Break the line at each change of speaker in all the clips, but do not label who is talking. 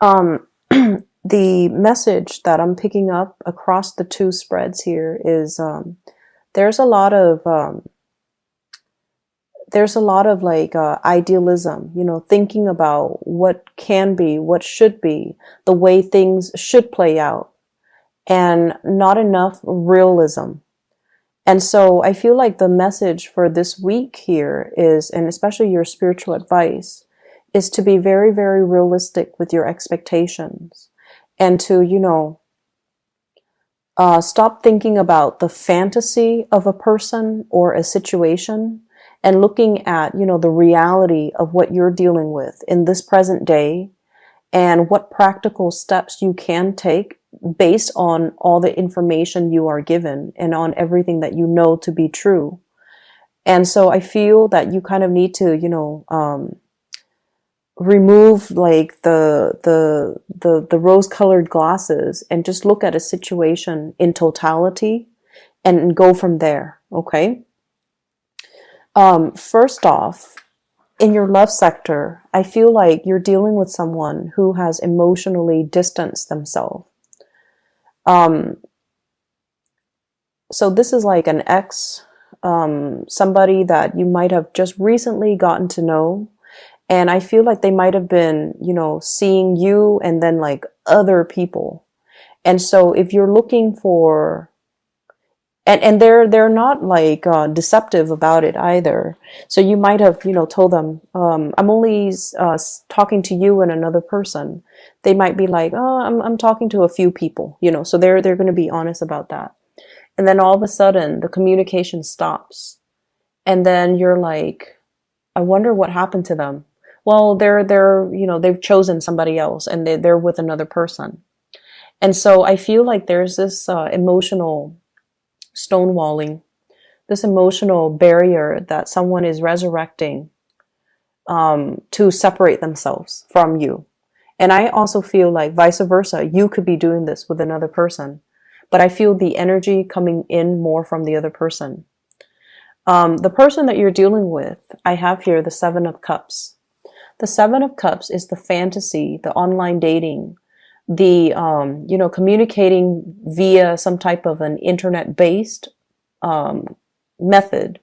Um, the message that I'm picking up across the two spreads here is there's a lot of like idealism, thinking about what can be, what should be, the way things should play out, and not enough realism. And so I feel like the message for this week here is, and especially your spiritual advice, is to be very, very realistic with your expectations and to, stop thinking about the fantasy of a person or a situation and looking at, the reality of what you're dealing with in this present day and what practical steps you can take based on all the information you are given and on everything that you know to be true. And so I feel that you kind of need to, remove like the rose colored glasses and just look at a situation in totality and go from there. Okay. First off, in your love sector, I feel like you're dealing with someone who has emotionally distanced themselves. Um, so this is like an ex, somebody that you might have just recently gotten to know. And I feel like they might have been, seeing you and then like other people. And so if you're looking for, and they're not like deceptive about it either. So you might have, told them, I'm only talking to you and another person. They might be like, oh, I'm talking to a few people, so they're going to be honest about that. And then all of a sudden the communication stops. And then you're like, I wonder what happened to them. Well, they've chosen somebody else and they're with another person. And so I feel like there's this emotional stonewalling, this emotional barrier that someone is resurrecting to separate themselves from you. And I also feel like vice versa, you could be doing this with another person, but I feel the energy coming in more from the other person. The person that you're dealing with, I have here the Seven of Cups. The Seven of Cups is the fantasy, the online dating, the, communicating via some type of an internet-based method.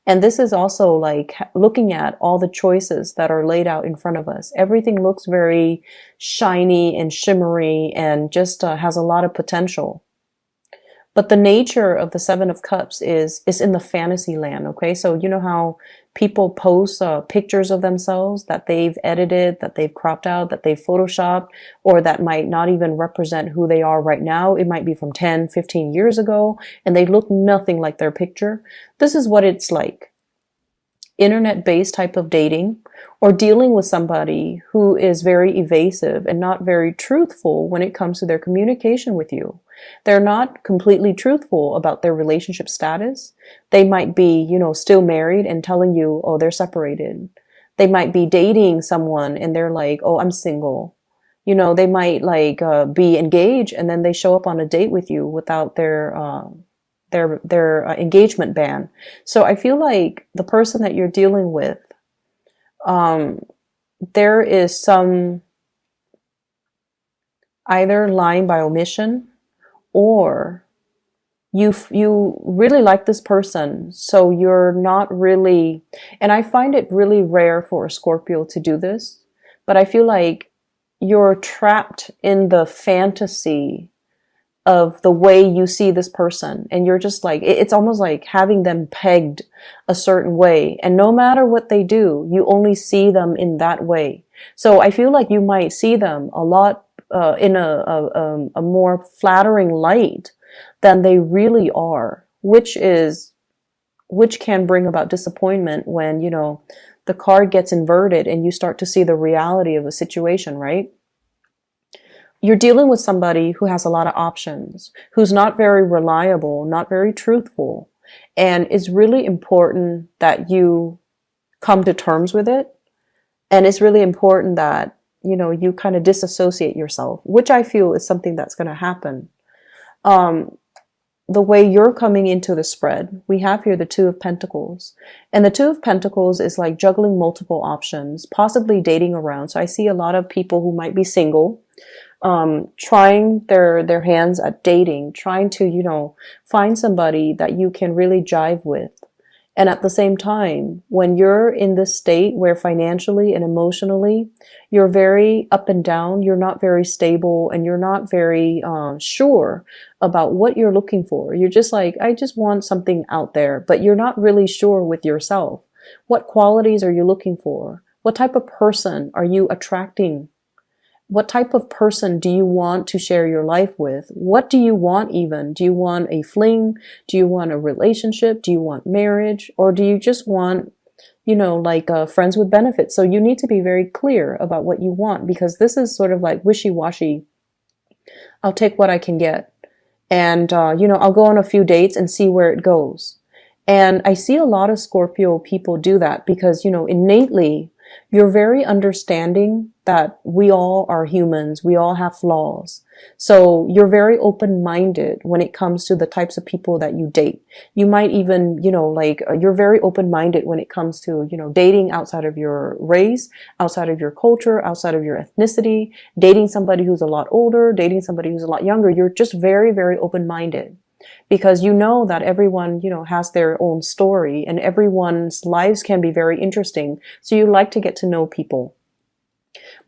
And this is also like looking at all the choices that are laid out in front of us. Everything looks very shiny and shimmery and just has a lot of potential. But the nature of the Seven of Cups is in the fantasy land, okay? So you know how people post pictures of themselves that they've edited, that they've cropped out, that they've photoshopped, or that might not even represent who they are right now. It might be from 10, 15 years ago, and they look nothing like their picture. This is what it's like. Internet-based type of dating, or dealing with somebody who is very evasive and not very truthful when it comes to their communication with you. They're not completely truthful about their relationship status. They might be, still married and telling you, oh, they're separated. They might be dating someone and they're like, oh, I'm single. They might like be engaged and then they show up on a date with you without their engagement ban. So I feel like the person that you're dealing with, there is some either lying by omission, or you really like this person, so you're not really, and I find it really rare for a Scorpio to do this, but I feel like you're trapped in the fantasy of the way you see this person, and you're just like, it's almost like having them pegged a certain way, and no matter what they do, you only see them in that way. So I feel like you might see them a lot in a more flattering light than they really are, which can bring about disappointment when, the card gets inverted and you start to see the reality of a situation, right? You're dealing with somebody who has a lot of options, who's not very reliable, not very truthful, and it's really important that you come to terms with it. And it's really important that, you kind of disassociate yourself, which I feel is something that's going to happen. the way you're coming into the spread, we have here the Two of Pentacles. And the Two of Pentacles is like juggling multiple options, possibly dating around. So I see a lot of people who might be single, trying their hands at dating, trying to, you know, find somebody that you can really jive with. And at the same time, when you're in this state where financially and emotionally, you're very up and down, you're not very stable, and you're not very sure about what you're looking for. You're just like, I just want something out there, but you're not really sure with yourself. What qualities are you looking for? What type of person are you attracting? What type of person do you want to share your life with? What do you want even? Do you want a fling? Do you want a relationship? Do you want marriage? Or do you just want, you know, like friends with benefits? So you need to be very clear about what you want, because this is sort of like wishy-washy. I'll take what I can get. And, you know, I'll go on a few dates and see where it goes. And I see a lot of Scorpio people do that because, you know, innately, you're very understanding that we all are humans. We all have flaws. So you're very open-minded when it comes to the types of people that you date. You might even, you know, like you're very open-minded when it comes to, you know, dating outside of your race, outside of your culture, outside of your ethnicity, dating somebody who's a lot older, dating somebody who's a lot younger. You're just very, very open-minded. Because you know that everyone, you know, has their own story and everyone's lives can be very interesting. So you like to get to know people.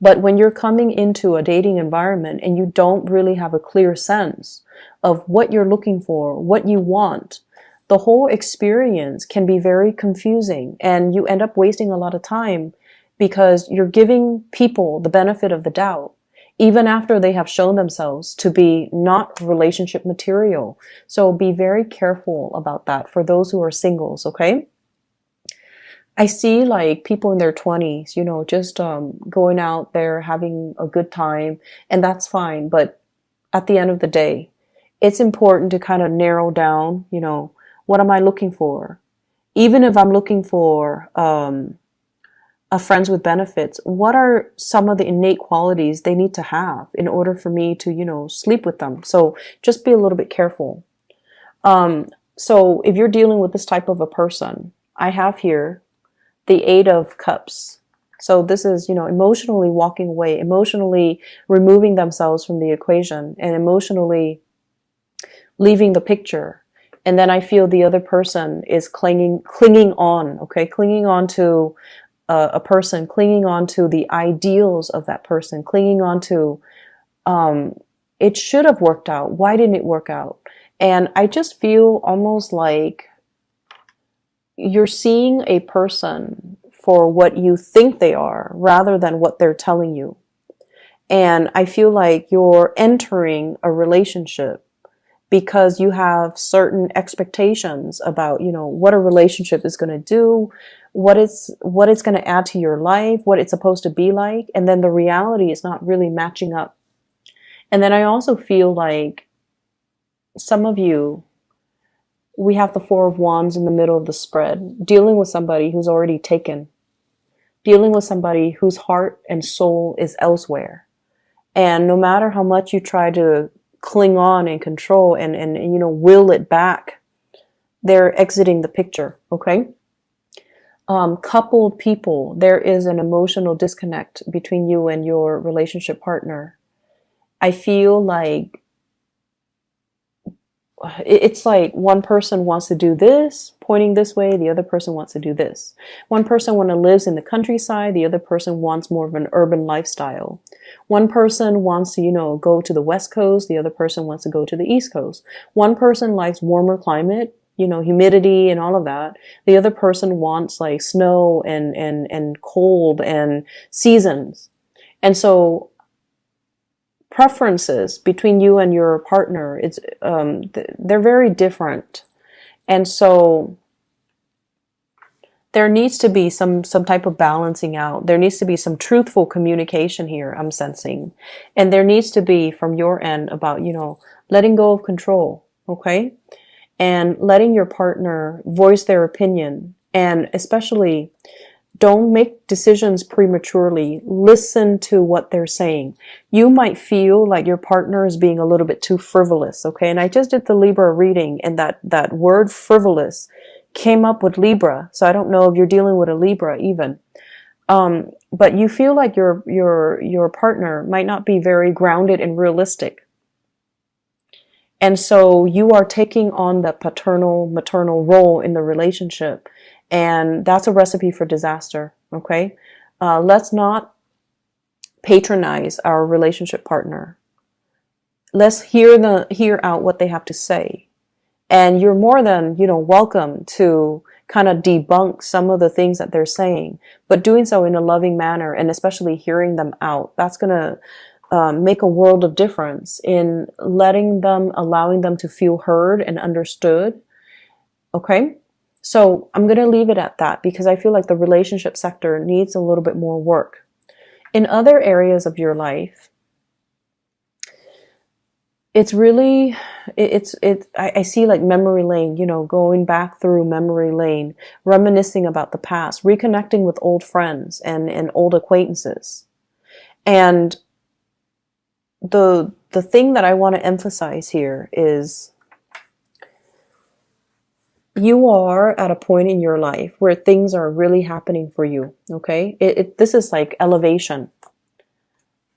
But when you're coming into a dating environment and you don't really have a clear sense of what you're looking for, what you want, the whole experience can be very confusing and you end up wasting a lot of time because you're giving people the benefit of the doubt, even after they have shown themselves to be not relationship material. So be very careful about that for those who are singles, okay? I see like people in their 20s, you know, just going out there having a good time, and that's fine. But at the end of the day, it's important to kind of narrow down, you know, what am I looking for? Even if I'm looking for a friends with benefits, what are some of the innate qualities they need to have in order for me to, you know, sleep with them? So just be a little bit careful. So if you're dealing with this type of a person, I have here the Eight of Cups. So this is, you know, emotionally walking away, emotionally removing themselves from the equation and emotionally leaving the picture. And then I feel the other person is clinging on, okay? Clinging on to a person, clinging on to the ideals of that person, clinging on to, it should have worked out. Why didn't it work out? And I just feel almost like you're seeing a person for what you think they are rather than what they're telling you. And I feel like you're entering a relationship because you have certain expectations about, you know, what a relationship is going to do, what it's going to add to your life, what it's supposed to be like. And then the reality is not really matching up. And then I also feel like some of you, we have the Four of Wands in the middle of the spread, dealing with somebody who's already taken, dealing with somebody whose heart and soul is elsewhere. And no matter how much you try to cling on and control and you know, will it back, they're exiting the picture, okay? Coupled people, there is an emotional disconnect between you and your relationship partner. I feel like it's like one person wants to do this, pointing this way, the other person wants to do this. One person lives in the countryside, the other person wants more of an urban lifestyle. One person wants to, you know, go to the West Coast, the other person wants to go to the East Coast. One person likes warmer climate, you know, humidity and all of that. The other person wants like snow and cold and seasons. And so preferences between you and your partner, it's they're very different. And so there needs to be some type of balancing out. There needs to be some truthful communication here, I'm sensing. And there needs to be from your end about, you know, letting go of control, okay? And letting your partner voice their opinion. And especially Don't make decisions prematurely. Listen to what they're saying. You might feel like your partner is being a little bit too frivolous, okay? And I just did the Libra reading, and that word frivolous came up with Libra. So I don't know if you're dealing with a Libra even. But you feel like your partner might not be very grounded and realistic. And so you are taking on the paternal, maternal role in the relationship. And that's a recipe for disaster, okay? Let's not patronize our relationship partner. Let's hear out what they have to say. And you're more than, welcome to kind of debunk some of the things that they're saying, but doing so in a loving manner, and especially hearing them out. That's going to make a world of difference in allowing them to feel heard and understood. Okay? So I'm going to leave it at that because I feel like the relationship sector needs a little bit more work. In other areas of your life, it's really, I see like memory lane, going back through memory lane, reminiscing about the past, reconnecting with old friends and old acquaintances. And the thing that I want to emphasize here is you are at a point in your life where things are really happening for you, okay? This is like elevation.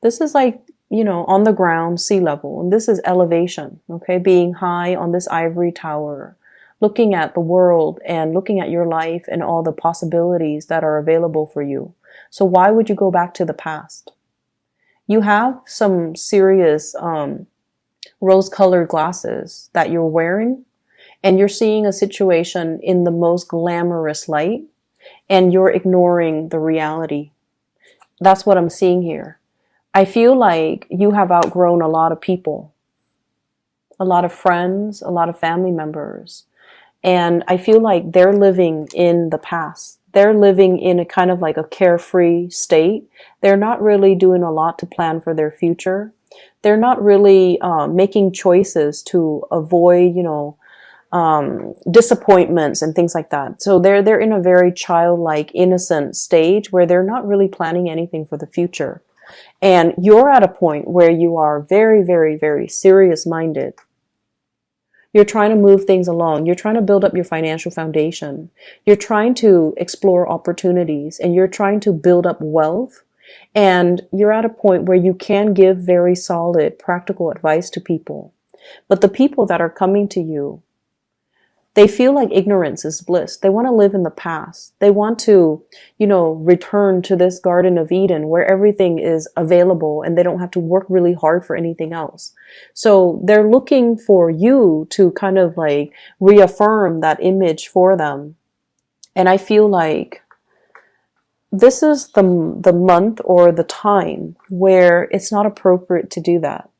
This is like, on the ground, sea level. And this is elevation, okay? Being high on this ivory tower, looking at the world and looking at your life and all the possibilities that are available for you. So why would you go back to the past? You have some serious rose-colored glasses that you're wearing, and you're seeing a situation in the most glamorous light, and you're ignoring the reality. That's what I'm seeing here. I feel like you have outgrown a lot of people, a lot of friends, a lot of family members. And I feel like they're living in the past. They're living in a kind of like a carefree state. They're not really doing a lot to plan for their future. They're not really making choices to avoid, disappointments and things like that. So they're in a very childlike, innocent stage where they're not really planning anything for the future. And you're at a point where you are very, very, very serious minded. You're trying to move things along. You're trying to build up your financial foundation. You're trying to explore opportunities, and you're trying to build up wealth. And you're at a point where you can give very solid, practical advice to people. But the people that are coming to you, they feel like ignorance is bliss. They want to live in the past. They want to, return to this Garden of Eden where everything is available and they don't have to work really hard for anything else. So they're looking for you to kind of like reaffirm that image for them. And I feel like this is the month or the time where it's not appropriate to do that.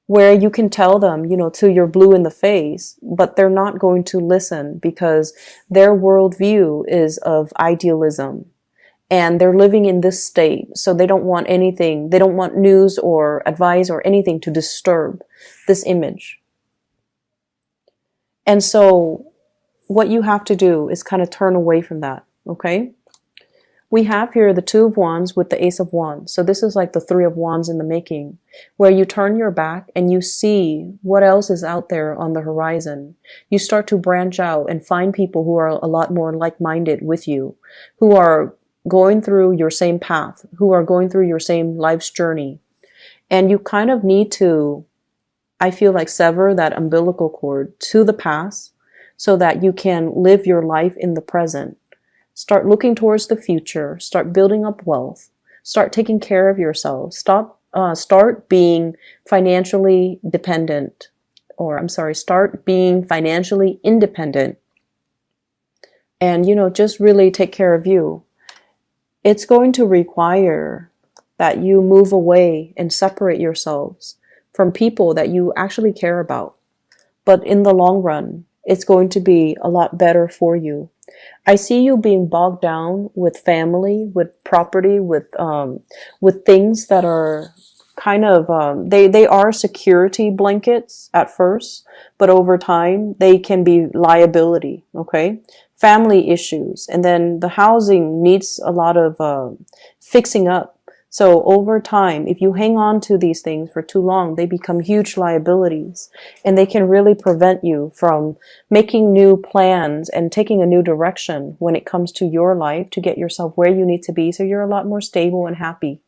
Where you can tell them, till you're blue in the face, but they're not going to listen because their worldview is of idealism and they're living in this state. So they don't want anything, they don't want news or advice or anything to disturb this image. And so what you have to do is kind of turn away from that, okay? We have here the Two of Wands with the Ace of Wands. So this is like the Three of Wands in the making, where you turn your back and you see what else is out there on the horizon. You start to branch out and find people who are a lot more like-minded with you, who are going through your same path, who are going through your same life's journey. And you kind of need to, I feel like, sever that umbilical cord to the past so that you can live your life in the present. Start looking towards the future. Start building up wealth. Start taking care of yourself. Start being financially dependent. Start being financially independent. And, just really take care of you. It's going to require that you move away and separate yourselves from people that you actually care about. But in the long run, it's going to be a lot better for you. I see you being bogged down with family, with property, with things that are kind of they are security blankets at first, but over time they can be liability. Okay, family issues, and then the housing needs a lot of fixing up. So over time, if you hang on to these things for too long, they become huge liabilities, and they can really prevent you from making new plans and taking a new direction when it comes to your life to get yourself where you need to be so you're a lot more stable and happy.